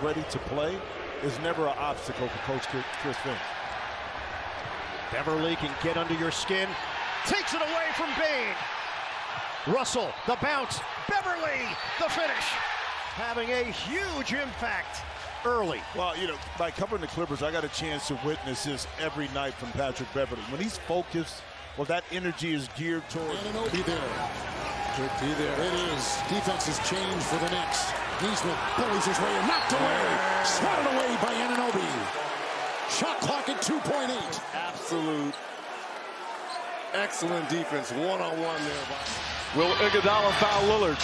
ready to play is never an obstacle for Coach Chris Finch. Beverly can get under your skin. Takes it away from Bane. Russell, the bounce. Beverly, the finish. Having a huge impact early. Well, you know, by covering the Clippers, I got a chance to witness this every night from Patrick Beverly. When he's focused, well, that energy is geared toward. Anunoby there. Could be there. It is. Defense has changed for the Knicks. Neesmith bullies his way and knocked away. Swatted away by Anunoby. Shot clock at 2.8. Absolute excellent defense. One-on-one there. Will Iguodala foul Lillard?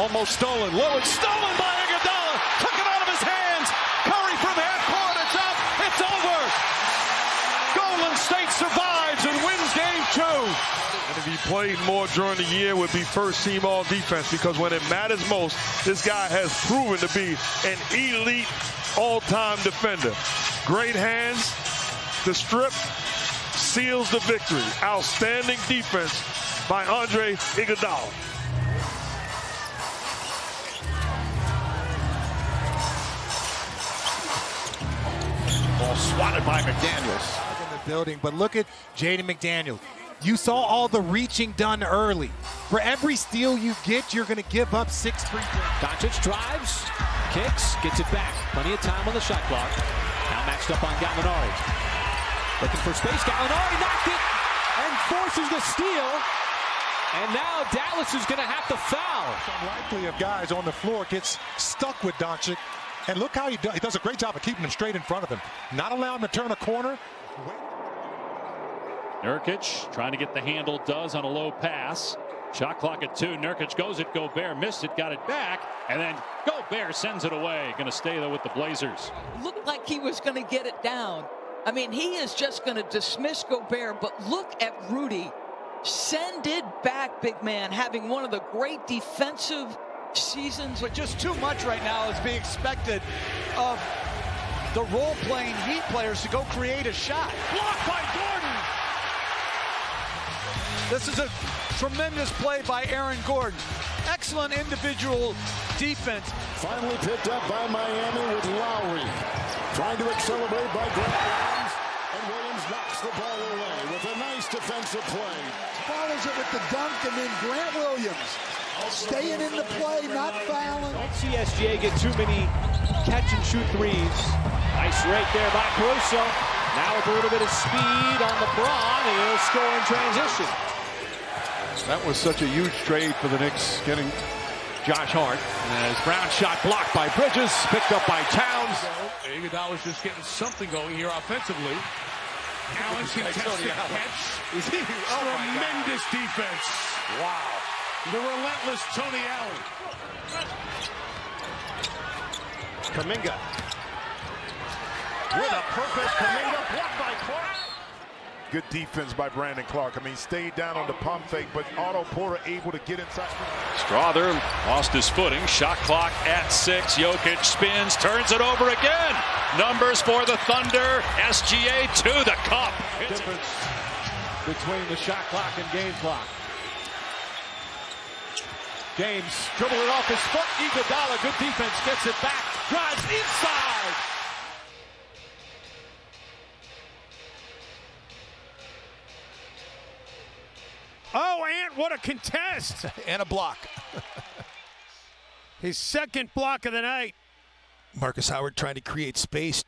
Almost stolen. Lillard stolen by Iguodala. Took it out of his hands. Curry from half court. It's up. It's over. Golden State survives and wins game 2. And if he played more during the year, would be first team all defense, because when it matters most, this guy has proven to be an elite all-time defender. Great hands. The strip seals the victory. Outstanding defense by Andre Iguodala. Ball swatted by McDaniels. In the building, but look at Jaden McDaniels. You saw all the reaching done early. For every steal you get, you're going to give up 6 free throws. Doncic drives, kicks, gets it back. Plenty of time on the shot clock. Now matched up on Gallinari. Looking for space. Gallinari knocked it and forces the steal. And now Dallas is going to have to foul. It's unlikely of guys on the floor gets stuck with Doncic. And look how he does a great job of keeping him straight in front of him. Not allowing him to turn a corner. Nurkic trying to get the handle, does on a low pass. Shot clock at 2. Nurkic goes it. Gobert missed it, got it back. And then Gobert sends it away. Going to stay there with the Blazers. Looked like he was going to get it down. I mean, he is just going to dismiss Gobert, but look at Rudy. Send it back, big man, having one of the great defensive seasons. But just too much right now is being expected of the role-playing Heat players to go create a shot. Blocked by Gordon. This is a tremendous play by Aaron Gordon. Excellent individual defense. Finally picked up by Miami with Lowry. Trying to accelerate by Grant Williams. And Williams knocks the ball away with a nice defensive play. Follows it with the dunk, and then Grant Williams staying in the play, not fouling. Don't see SGA get too many catch-and-shoot threes. Nice rake there by Caruso. Now with a little bit of speed on LeBron, and he'll score in transition. That was such a huge trade for the Knicks, getting Josh Hart. As Brown shot blocked by Bridges, picked up by Towns. Iguodala's just getting something going here offensively. Allen's contested catch. Tremendous defense. Wow. The relentless Tony Allen. Kuminga. With a purpose, Kuminga blocked by Clark. Good defense by Brandon Clark. I mean, stayed down on the pump fake, but Otto Porter able to get inside. Strawther lost his footing. Shot clock at 6. Jokic spins, turns it over again. Numbers for the Thunder. SGA to the cup. Difference between the shot clock and game clock. James dribbled it off his foot. Iguodala, good defense, gets it back. Drives inside. Oh, Ant, what a contest. And a block. His second block of the night. Marcus Howard trying to create space,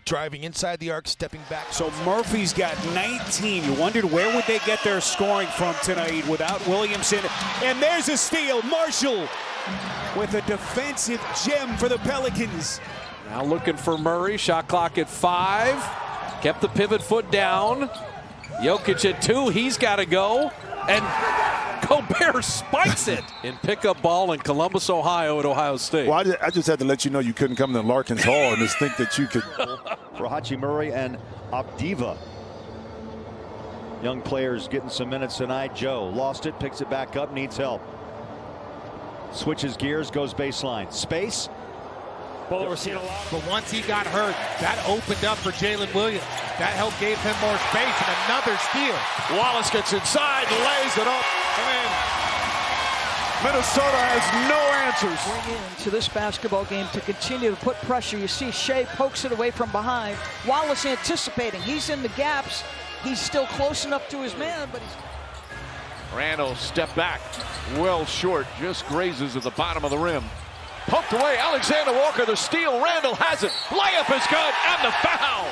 driving inside the arc, stepping back. So Murphy's got 19. You wondered where would they get their scoring from tonight without Williamson. And there's a steal. Marshall with a defensive gem for the Pelicans. Now looking for Murray. Shot clock at 5. Kept the pivot foot down. Jokic at 2. He's got to go. And Gobert spikes it in pickup ball in Columbus, Ohio at Ohio State. Well, I just had to let you know you couldn't come to Larkins Hall and just think that you could. For Hachimura and Avdiva. Young players getting some minutes tonight. Joe lost it, picks it back up, needs help. Switches gears, goes baseline. Space. Butler seen a lot. But once he got hurt, that opened up for Jalen Williams. That helped gave him more space, and another steal. Wallace gets inside, lays it up, and Minnesota has no answers. Bring into this basketball game to continue to put pressure. You see Shea pokes it away from behind. Wallace anticipating. He's in the gaps. He's still close enough to his man, but he's... Randall step back, well short, just grazes at the bottom of the rim. Poked away, Alexander Walker, the steal, Randall has it. Layup is good, and the foul.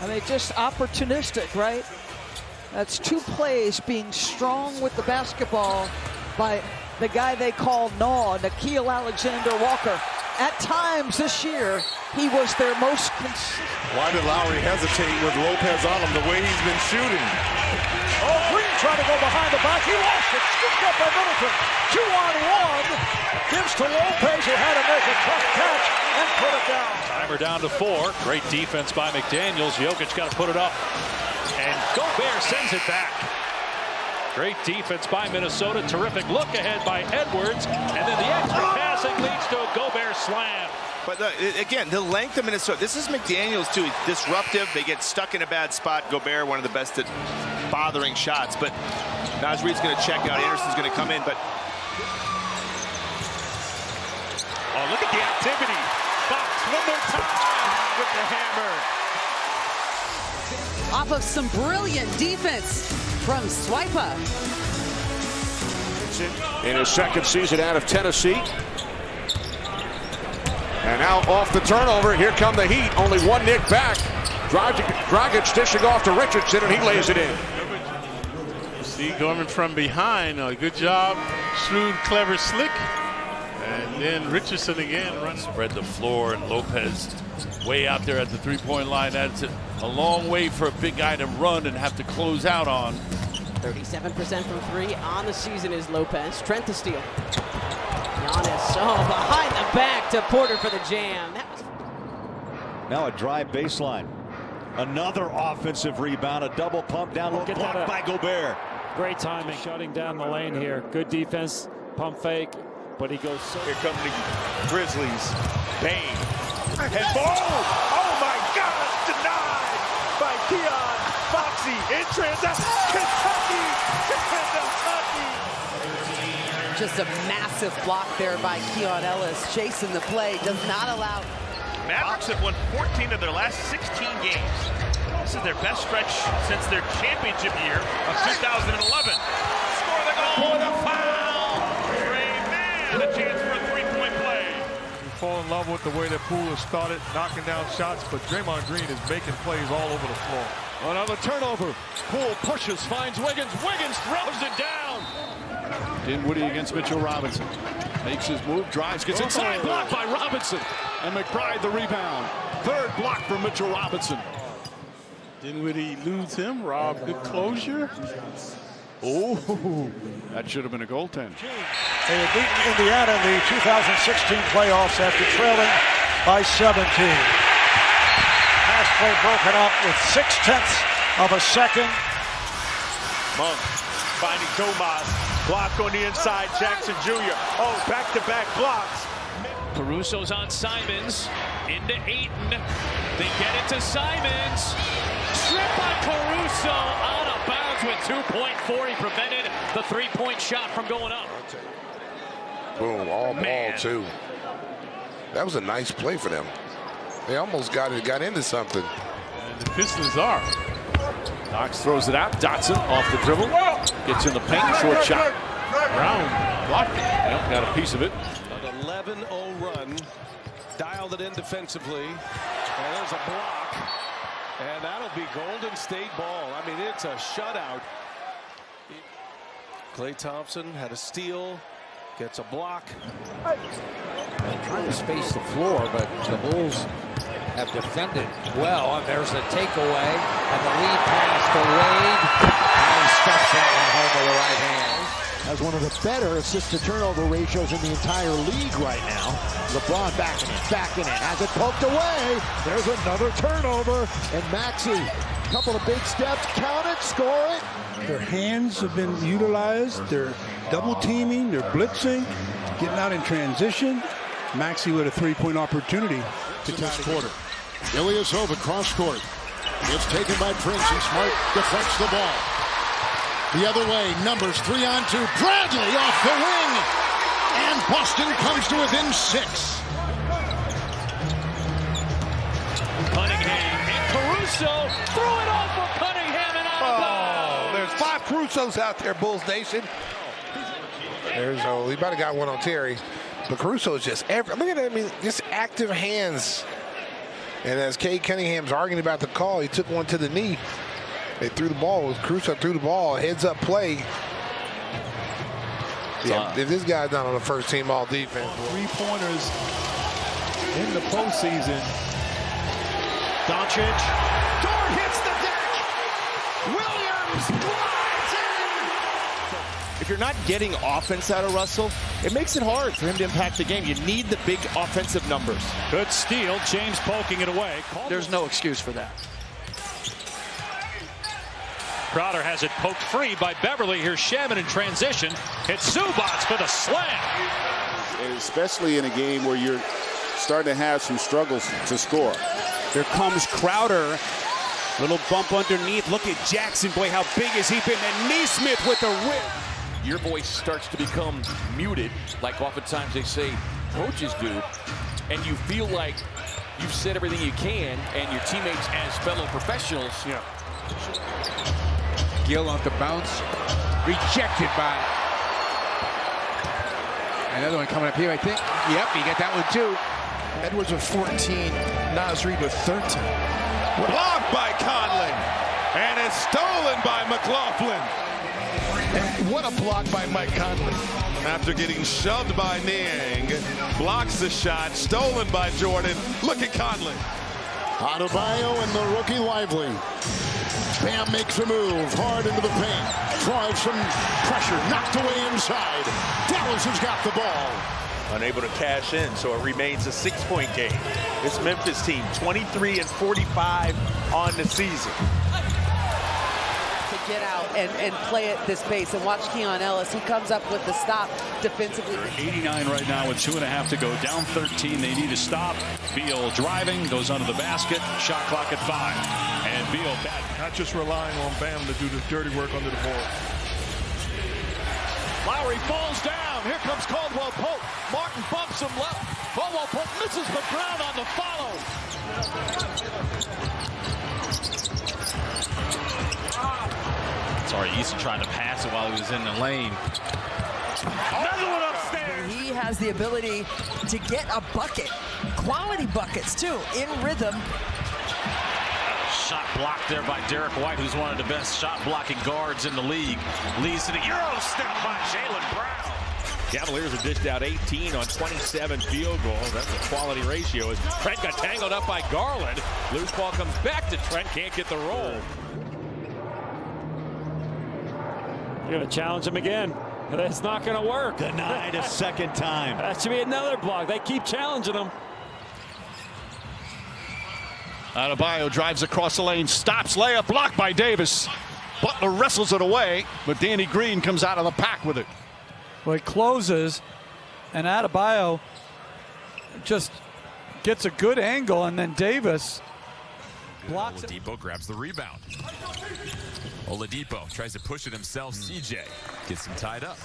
I mean, just opportunistic, right? That's 2 plays being strong with the basketball by the guy they call Nickeil Alexander-Walker. At times this year, he was their most consistent. Why did Lowry hesitate with Lopez on him the way he's been shooting? Oh, Green trying to go behind the back. He lost it. Scooped up by Middleton. 2-on-1. Gives to Lopez, who had to make a tough catch and put it down. Timer down to 4. Great defense by McDaniels. Jokic got to put it up. And Gobert sends it back. Great defense by Minnesota. Terrific look ahead by Edwards. And then the extra passing leads to a Gobert slam. But again, the length of Minnesota. This is McDaniels too. He's disruptive. They get stuck in a bad spot. Gobert, one of the best at bothering shots. But Naz Reid's going to check out. Anderson's going to come in. But Oh, look at the activity. Fox one more time with the hammer. Off of some brilliant defense from Swipa. In his second season out of Tennessee. And now off the turnover, here come the Heat. Only one nick back. Dragic dishing off to Richardson, and he lays it in. See, going from behind, a good job, shrewd, clever, slick. And then Richardson again runs. Spread the floor, and Lopez way out there at the three-point line. That's a long way for a big guy to run and have to close out on. 37% from 3 on the season is Lopez. Trent to steal. Giannis, behind the back to Porter for the jam. That was... Now a drive baseline. Another offensive rebound, a double pump down low, blocked by Gobert. Great timing, shutting down the lane here. Good defense, pump fake, but he goes so... Here come the Grizzlies. Bane. And boom! Oh my gosh! Denied by Keon Foxy in transition. Kentucky! Just a massive block there by Keon Ellis. Chasing the play, does not allow... Mavericks have won 14 of their last 16 games. This is their best stretch since their championship year of 2011. Score the goal and a foul! Draymond, a chance for a three-point play. You fall in love with the way that Poole has started knocking down shots, but Draymond Green is making plays all over the floor. Another turnover. Poole pushes, finds Wiggins. Wiggins throws it down. Dinwiddie against Mitchell Robinson. Makes his move, drives, gets inside, blocked by Robinson. And McBride the rebound. Third block for Mitchell Robinson. Dinwiddie eludes him. Rob, good closure. Oh, that should have been a goaltend. They had beaten Indiana in the 2016 playoffs after trailing by 17. Pass play broken up with 0.6 of a second. Monk finding Tomas. Block on the inside, Jackson Jr. Oh, back-to-back blocks. Caruso's on Simons. Into Ayton. They get it to Simons. Strip by Caruso. Out of bounds with 2.4. He prevented the three-point shot from going up. Boom, all ball, too. That was a nice play for them. They almost got into something. And the Pistons are. Knox throws it out. Dotson off the dribble. Gets in the paint. Short shot. Brown blocked it. Yep, got a piece of it. An 11-0 run. Dialed it in defensively. And there's a block. And that'll be Golden State ball. I mean, it's a shutout. Klay Thompson had a steal. Gets a block. Trying to space the floor, but the Bulls have defended well. And there's a takeaway. And the lead pass to Wade. And he stuffs that one home with the right hand. Has one of the better assist-to-turnover ratios in the entire league right now. LeBron backing in, has it poked away. There's another turnover, and Maxey, a couple of big steps, count it, score it. Their hands have been utilized. They're double-teaming, they're blitzing, getting out in transition. Maxey with a three-point opportunity to tie the quarter. Ilyasova cross court. It's taken by Prince, and Smart deflects the ball. The other way, numbers 3-on-2. Bradley off the wing. And Boston comes to within 6. Cunningham and Caruso threw it off for Cunningham and out of bounds. There's 5 Carusos out there, Bulls Nation. There's he might have got one on Terry. But Caruso is just look at that, I mean, just active hands. And as Cade Cunningham's arguing about the call, he took one to the knee. They threw the ball. Caruso threw the ball. Heads up play. Yeah, if this guy's not on the first team all defense. 3-pointers in the postseason. Staunch. Dort hits the deck. Williams glides in. If you're not getting offense out of Russell, it makes it hard for him to impact the game. You need the big offensive numbers. Good steal. James poking it away. There's no excuse for that. Crowder has it poked free by Beverly. Here's Shaman in transition. It's Zubats for the slam. Especially in a game where you're starting to have some struggles to score. Here comes Crowder. Little bump underneath. Look at Jackson. Boy, how big has he been? And Neesmith with the rip. Your voice starts to become muted, like oftentimes they say coaches do, and you feel like you've said everything you can, and your teammates as fellow professionals. Yeah. Gill off the bounce. Rejected by another one coming up here, I think. Yep, you got that one too. Edwards with 14, Naz Reid with 13. Blocked by Conley. And it's stolen by McLaughlin. And what a block by Mike Conley. After getting shoved by Niang, blocks the shot, stolen by Jordan. Look at Conley. Adebayo and the rookie Lively. Bam makes a move, hard into the paint. Drives some pressure, knocked away inside. Dallas has got the ball. Unable to cash in, so it remains a 6-point game. This Memphis team, 23 and 45 on the season. To get out and play at this pace and watch Keon Ellis. He comes up with the stop defensively. They're 89 right now with 2.5 to go. Down 13. They need to stop. Beal driving, goes under the basket. Shot clock at 5. And Beal back. Not just relying on Bam to do the dirty work under the ball. Lowry falls down. Here comes Caldwell Pope. Martin bumps him left. Caldwell Pope misses the ground on the follow. Sorry, Easton trying to pass it while he was in the lane. Another one upstairs. He has the ability to get a bucket. Quality buckets, too, in rhythm. Shot blocked there by Derek White, who's one of the best shot-blocking guards in the league. Leads to the Euro step by Jaylen Brown. Cavaliers have dished out 18 on 27 field goals. That's a quality ratio. As Trent got tangled up by Garland. Loose ball comes back to Trent. Can't get the roll. You're going to challenge him again. That's not going to work. Denied a second time. That should be another block. They keep challenging him. Adebayo drives across the lane, stops, layup, blocked by Davis. Butler wrestles it away, but Danny Green comes out of the pack with it. Well, he closes, and Adebayo just gets a good angle, and then Davis blocks it. Oladipo grabs the rebound. Oladipo tries to push it himself. CJ gets him tied up.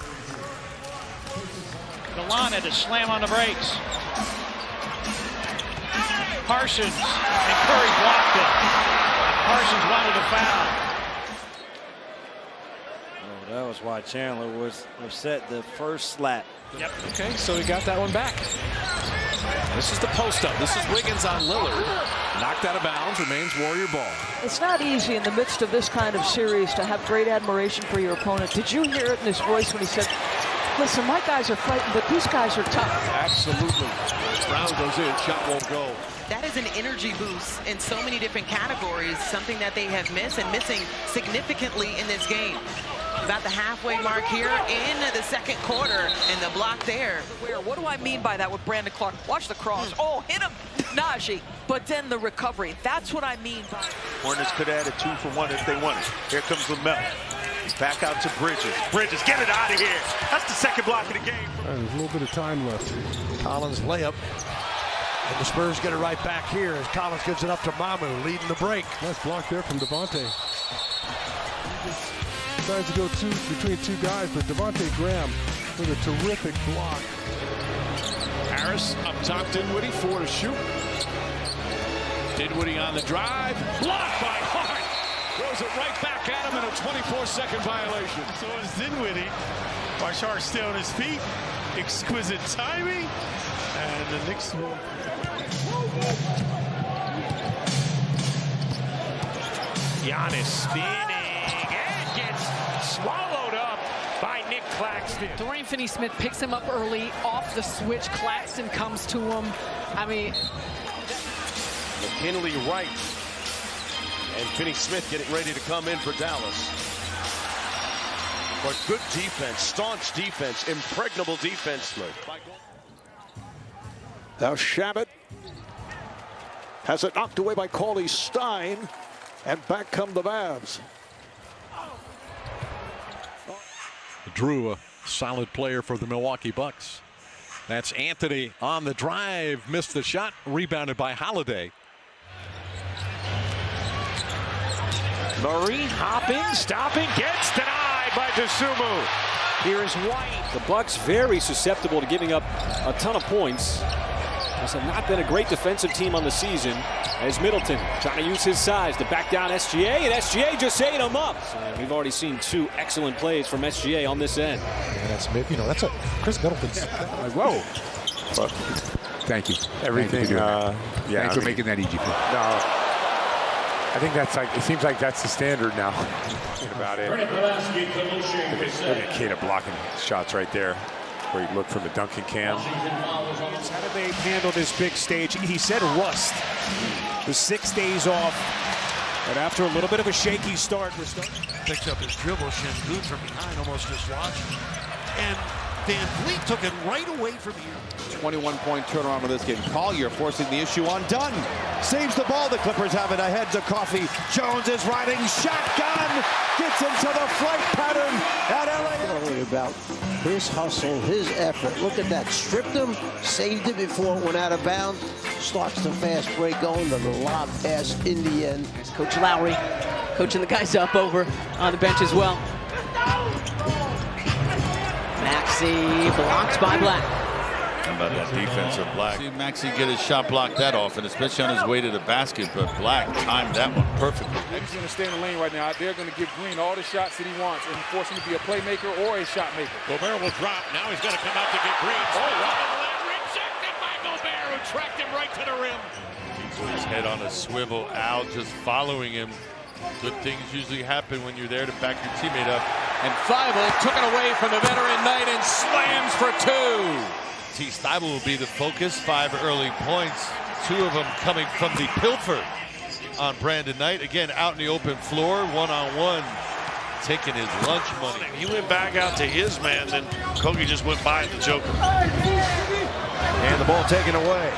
Delon had to slam on the brakes. Parsons and Curry blocked it. Parsons wanted a foul. Oh, that was why Chandler was set the first slap. Yep. Okay, so he got that one back. This is the post up. This is Wiggins on Lillard. Knocked out of bounds, remains Warrior ball. It's not easy in the midst of this kind of series to have great admiration for your opponent. Did you hear it in his voice when he said, listen, my guys are fighting, but these guys are tough? Absolutely. Brown goes in, shot won't go. That is an energy boost in so many different categories, something that they have missed and missing significantly in this game. About the halfway mark here in the second quarter, and the block there. What do I mean by that with Brandon Clark? Watch the cross. Oh, hit him, Najee. But then the recovery. That's what I mean by Hornets could add a 2-for-1 if they wanted. Here comes LaMelo. Back out to Bridges. Bridges, get it out of here. That's the second block of the game. There's a little bit of time left. Collins layup. And the Spurs get it right back here as Collins gives it up to Mamu, leading the break. Nice block there from Devontae. Tries to go between two guys, but Devontae Graham with a terrific block. Harris up top, Dinwiddie, 4 to shoot. Dinwiddie on the drive, blocked by Hart. Throws it right back at him in a 24-second violation. So is Dinwiddie. Watch Hart stay on his feet. Exquisite timing. And the Knicks will. Giannis spinning and gets swallowed up by Nick Claxton. Dorian Finney-Smith picks him up early off the switch. Claxton comes to him. I mean, McKinley right. And Finney-Smith getting ready to come in for Dallas. But good defense, staunch defense, impregnable defense. Now Shabbat has it knocked away by Cauley Stein. And back come the Mavs. Jrue, a solid player for the Milwaukee Bucks. That's Anthony on the drive, missed the shot, rebounded by Holiday. Murray hopping, stopping, gets denied by Dosunmu. Here is White. The Bucks very susceptible to giving up a ton of points. This has not been a great defensive team on the season. As Middleton trying to use his size to back down SGA, and SGA just ate him up. So we've already seen 2 excellent plays from SGA on this end. And that's a Chris Middleton's. Whoa. Look, thank you. everything. Yeah. Thanks for making that easy. No. I think that's like, it seems like that's the standard now. About it. Look at Kata blocking shots right there. Where you look from the Duncan cam. How do they handle this big stage? He said rust. The 6 days off. And after a little bit of a shaky start, Picks up his dribble, Shingun from behind, almost just watched. And Van Vliet took it right away from here. 21-point turnaround of this game. Collier forcing the issue on Dunn. Saves the ball. The Clippers have it ahead to Coffey. Jones is riding shotgun. Gets into the flight pattern at LA. Only about his hustle, his effort. Look at that. Stripped him, saved it before it went out of bounds. Starts the fast break going to the lob pass in the end. Coach Lowry coaching the guys up over on the bench as well. Maxey blocked by Black. How about that defense of Black? See Maxey get his shot blocked that often, especially on his way to the basket, but Black timed that one perfectly. He's going to stay in the lane right now. They're going to give Green all the shots that he wants and force him to be a playmaker or a shot maker. Gobert will drop. Now he's going to come out to get Green. Oh, wow. Rejected by Gobert, who tracked him right to the rim. Keeps his head on a swivel. Al just following him. Good things usually happen when you're there to back your teammate up. And Thibault took it away from the veteran Knight and slams for 2. T. Thibault will be the focus. 5 early points. 2 of them coming from the pilfer on Brandon Knight. Again, out in the open floor, one-on-one, taking his lunch money. He went back out to his man, then Kogi just went by the Joker. And the ball taken away.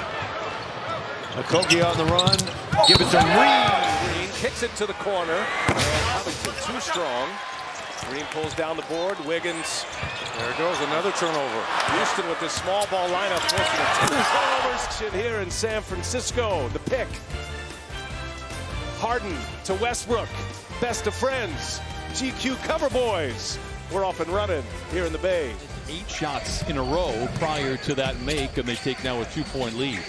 Kogi on the run. Give it to Reed. Green kicks it to the corner. And Covington too strong. Green pulls down the board. Wiggins. There goes another turnover. Houston with this small ball lineup forcing 2 turnovers. Shit here in San Francisco. The pick. Harden to Westbrook. Best of friends. GQ cover boys. We're off and running here in the Bay. 8 shots in a row prior to that make, and they take now a 2-point lead.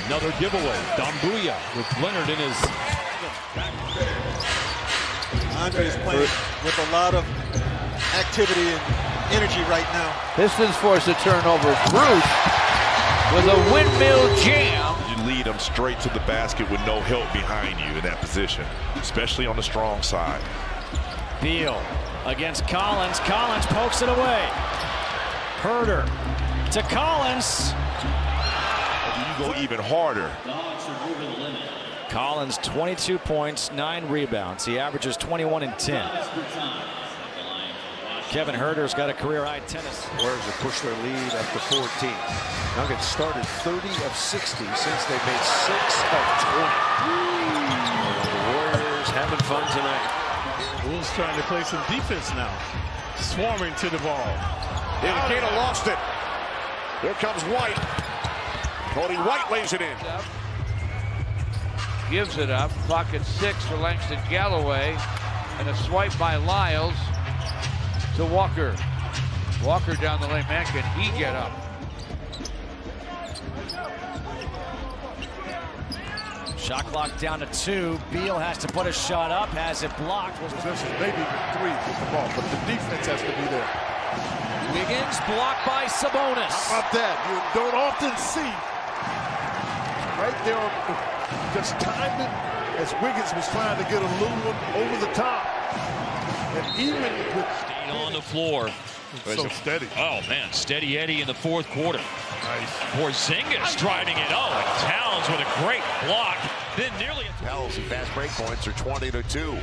Another giveaway. Dambuya with Leonard in his. Andre is playing with a lot of activity and energy right now. Pistons force a turnover. Bruce with a windmill jam. You lead them straight to the basket with no help behind you in that position, especially on the strong side. Beal against Collins. Collins pokes it away. Herder to Collins. You go even harder. Collins 22 points, 9 rebounds. He averages 21 and 10. Kevin Herter's got a career-high tennis. Warriors have pushed their lead up to 14. Nuggets started 30 of 60 since they made 6 of 20. The Warriors having fun tonight. Bulls trying to play some defense now. Swarming to the ball. Indicator lost it. Here comes White. Cody White lays it in. Gives it up. Pocket 6 for Langston Galloway. And a swipe by Lyles to Walker. Walker down the lane. Man, can he get up? Shot clock down to 2. Beal has to put a shot up, has it blocked. Possession, maybe even 3 with the ball, but the defense has to be there. Wiggins blocked by Sabonis. How about that? You don't often see right there, just timed it as Wiggins was trying to get a little one over the top. And even with on the floor. so steady. Oh, man, steady Eddie in the fourth quarter. Nice. Porzingis driving it. Oh, and Towns with a great block. Then nearly Pels and fast break points are 20-2.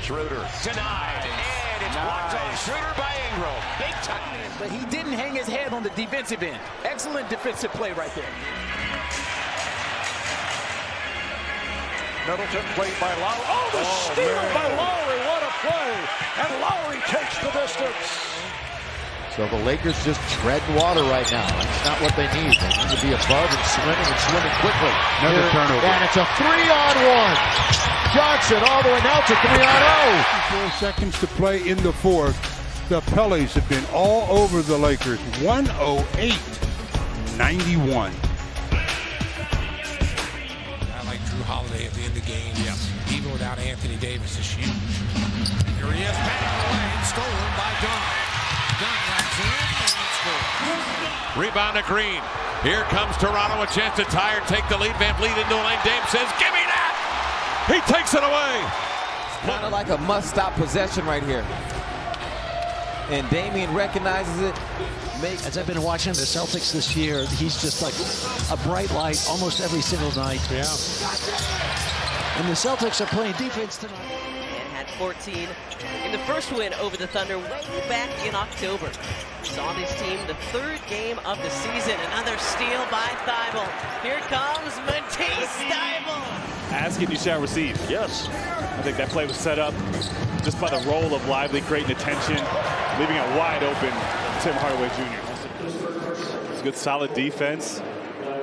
Schroeder denied, and it's blocked off. Schroeder by Ingram. Big time. But he didn't hang his head on the defensive end. Excellent defensive play right there. Middleton played by Lowry. Oh, the steal by Lowry. What a play. And Lowry takes the distance. So the Lakers just treading water right now. That's not what they need. They need to be above and swimming quickly. Another turnover. And it's a 3-on-1. Johnson all the way now to 3-on-0. 4 seconds to play in the fourth. The Pellies have been all over the Lakers. 108-91. Jrue Holiday at the end of the game. Yes. Even without Anthony Davis, is huge. Here he is, back in the lane, stolen by Dunn. Dunn runs in and scores. Rebound to Green. Here comes Toronto, a chance to tie or take the lead. Van Vliet into the lane. Dame says, "Give me that!" He takes it away. Kind of like a must-stop possession right here. And Damian recognizes it. As I've been watching the Celtics this year, he's just like a bright light almost every single night. Yeah. And the Celtics are playing defense tonight. And had 14 in the first win over the Thunder way back in October. Saw this team the third game of the season. Another steal by Thybulle. Here comes Matisse Thybulle. Asking you shall receive. Yes. I think that play was set up just by the role of Lively creating attention, leaving it wide open. Tim Hardaway Jr. It's a good, solid defense.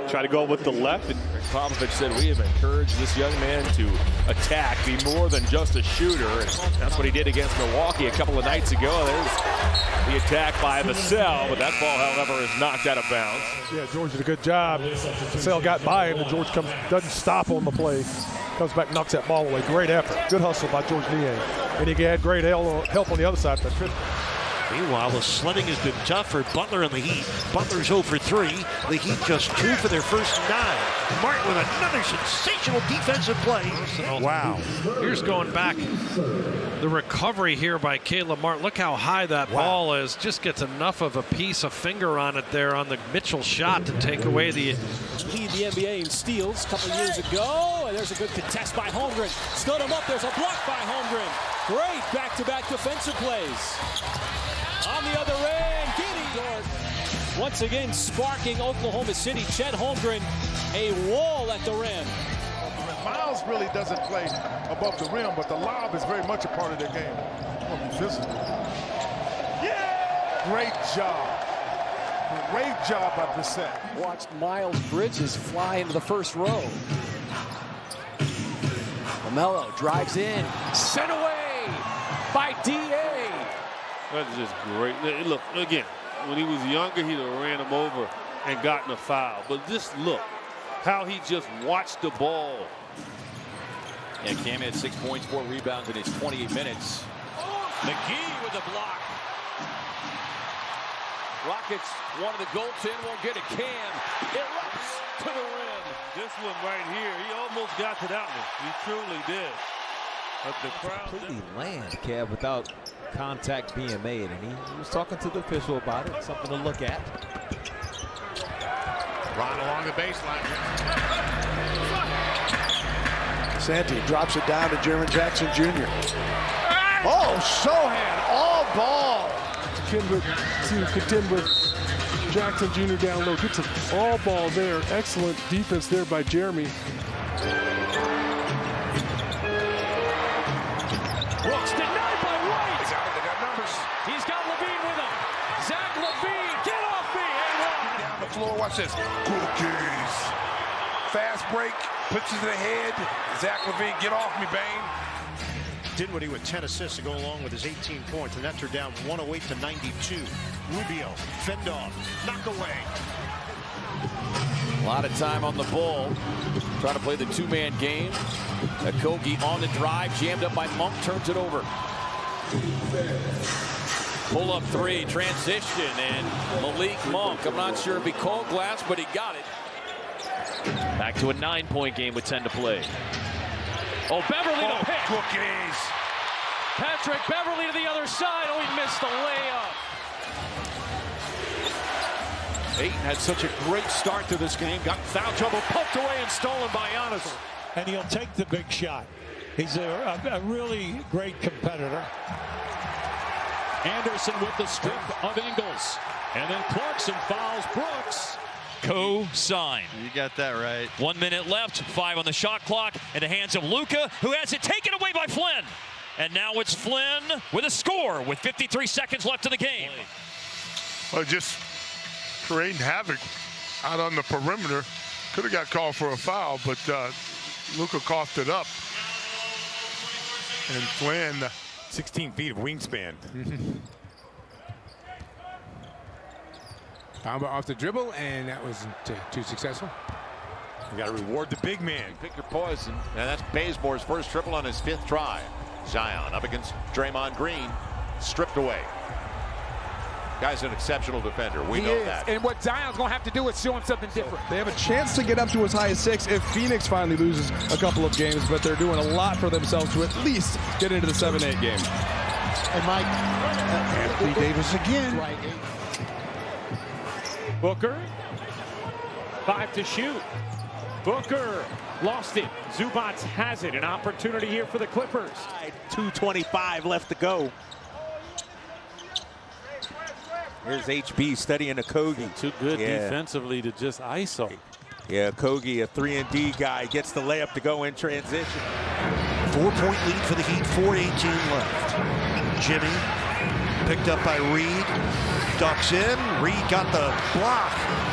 Try to go with the left. Popovich said we have encouraged this young man to attack, be more than just a shooter. And that's what he did against Milwaukee a couple of nights ago. There's the attack by Vassell, but that ball, however, is knocked out of bounds. Yeah, George did a good job. Vassell got by him, and George doesn't stop on the play. Comes back, knocks that ball away. Great effort. Good hustle by George Niang. And he had great help on the other side. Meanwhile, the sledding has been tough for Butler and the Heat. Butler's 0 for 3. The Heat just 2 for their first 9. Martin with another sensational defensive play. Wow. Here's going back. The recovery here by Caleb Martin. Look how high that ball is. Just gets enough of a piece of finger on it there on the Mitchell shot to take away the... Lead the NBA in steals a couple years ago. And there's a good contest by Holmgren. Stood him up. There's a block by Holmgren. Great back-to-back defensive plays. On the other end, Giddey Dort. Once again, sparking Oklahoma City. Chet Holmgren, a wall at the rim. Miles really doesn't play above the rim, but the lob is very much a part of their game. Physical. Yeah! Great job. Great job by Brissett. Watched Miles Bridges fly into the first row. LaMelo drives in, sent away by D.A. That's just great. Look, again, when he was younger, he'd have ran him over and gotten a foul. But just look how he just watched the ball. Yeah, Cam had 6 points, 4 rebounds in his 28 minutes. McGee with the block. Rockets wanted the goaltend, won't get it. Cam erupts to the rim. This one right here, he almost got to that one. He truly did. But the crowd completely land, Kev, without contact being made, and he was talking to the official about it. Something to look at. Ron along the baseline. Santi drops it down to Jeremy Jackson Jr. Oh, Sohan, all ball. To contend with Jackson Jr. down low. Gets an all ball there. Excellent defense there by Jeremy. Brooks denied by White. They got numbers. He's got Levine with him. Zach Levine, get off me. And one. Down the floor, watch this. Cookies. Fast break, puts it in the head. Zach Levine, get off me, Bane. Dinwiddie with 10 assists to go along with his 18 points. The Nets are down 108 to 92. Rubio, fend off, knock away. A lot of time on the ball. Trying to play the two-man game. Kogi on the drive, jammed up by Monk, turns it over. Pull-up three, transition, and Malik Monk. I'm not sure if he called glass, but he got it. Back to a 9-point game with 10 to play. Oh, Beverly to pick. Cookies. Patrick Beverly to the other side. Oh, he missed the layup. Ayton had such a great start to this game. Got foul trouble, poked away and stolen by Giannis. And he'll take the big shot. He's a really great competitor. Anderson with the strip of Ingles. And then Clarkson fouls Brooks. Co-sign. You got that right. 1 minute left, 5 on the shot clock, in the hands of Luka, who has it taken away by Flynn. And now it's Flynn with a score with 53 seconds left in the game. Well, just creating havoc out on the perimeter. Could have got called for a foul, but Luka coughed it up. And Flynn, 16 feet of wingspan. Bamba off the dribble, and that wasn't too successful. You got to reward the big man. Pick your poison. And that's Bazemore's first triple on his 5th try. Zion up against Draymond Green, stripped away. Guy's an exceptional defender. We know that. And what Zion's going to have to do is show him something different. They have a chance to get up to as high as 6 if Phoenix finally loses a couple of games, but they're doing a lot for themselves to at least get into the 7-8 game. And Mike, Anthony Davis again. Right. Booker, 5 to shoot. Booker lost it. Zubats has it. An opportunity here for the Clippers. 2:25 left to go. Here's HB studying a Kogi. Too good defensively to just ISO. Yeah, Kogi, a 3-and-D guy, gets the layup to go in transition. 4-point lead for the Heat, 4:18 left. Jimmy picked up by Reed, ducks in. Reed got the block.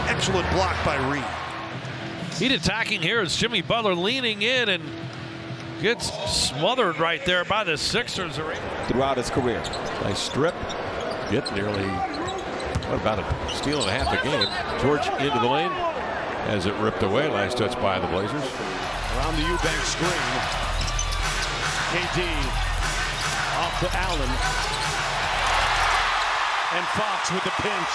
Excellent block by Reed. Heat attacking here is Jimmy Butler leaning in and gets smothered right there by the Sixers. Throughout his career. Nice strip. Get nearly, what about a steal and a half a game. George into the lane as it ripped away. Nice touch by the Blazers. Around the Eubanks screen. KD off to Allen. And Fox with the pinch.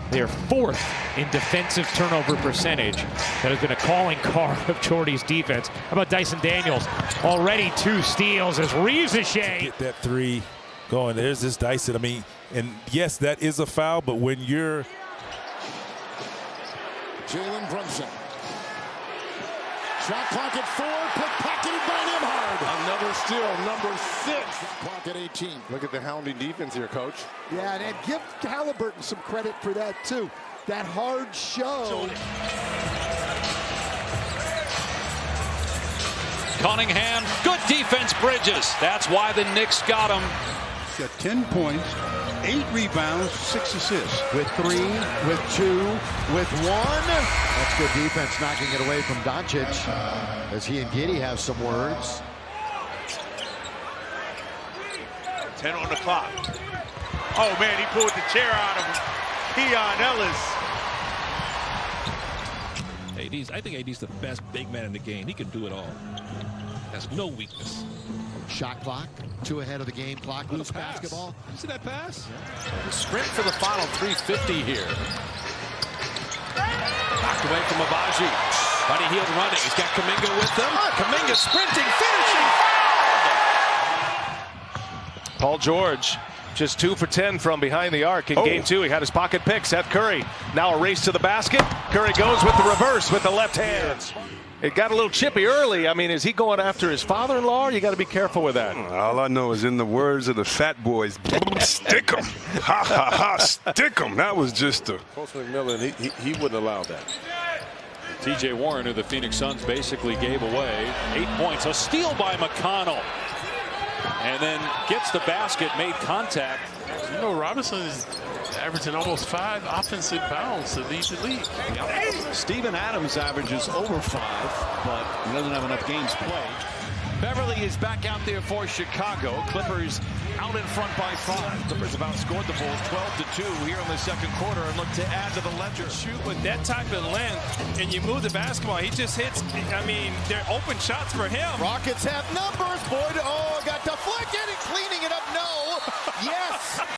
They are 4th in defensive turnover percentage. That has been a calling card of Jordy's defense. How about Dyson Daniels? Already 2 steals as Ricochet. Get that 3 going. There's this Dyson. I mean, and yes, that is a foul, but when you're Jalen Brunson. Shot clock at 4, pickpocketed by Nembhard. Another steal, number 6. Clock at 18. Look at the hounding defense here, Coach. Yeah, and give Halliburton some credit for that, too. That hard show. Cunningham, good defense, Bridges. That's why the Knicks got him. He's got 10 points, 8 rebounds, 6 assists. With 3, with 2, with 1. That's good defense, knocking it away from Doncic as he and Giddey have some words. 10 on the clock. Oh, man, he pulled the chair out of him. Keon Ellis. I think AD's the best big man in the game. He can do it all. Has no weakness. Shot clock, 2 ahead of the game clock. Loose basketball. You see that pass? Yeah. The sprint for the final 3:50 here. Knocked away from Abaji. Buddy Hield running. He's got Kuminga with them. Kuminga sprinting, finishing. Paul George just 2 for 10 from behind the arc in game 2. He had his pocket pick. Seth Curry now a race to the basket. Curry goes with the reverse with the left hand. It got a little chippy early. I mean, is he going after his father-in-law? You got to be careful with that. All I know is in the words of the Fat Boys, stick 'em. Ha, ha, ha, stick 'em. That was just a... Coach McMillan, he wouldn't allow that. TJ Warren, who the Phoenix Suns basically gave away. 8 points. A steal by McConnell. And then gets the basket, made contact. You know, Robinson is averaging almost 5 offensive bounds to lead the league. Steven Adams averages over 5, but he doesn't have enough games played. Beverly is back out there for Chicago. Clippers out in front by 5. Clippers have outscored the Bulls 12-2 here in the second quarter and look to add to the ledger. Shoot with that type of length and you move the basketball, he just hits. I mean, they're open shots for him. Rockets have numbers. Boyd, oh,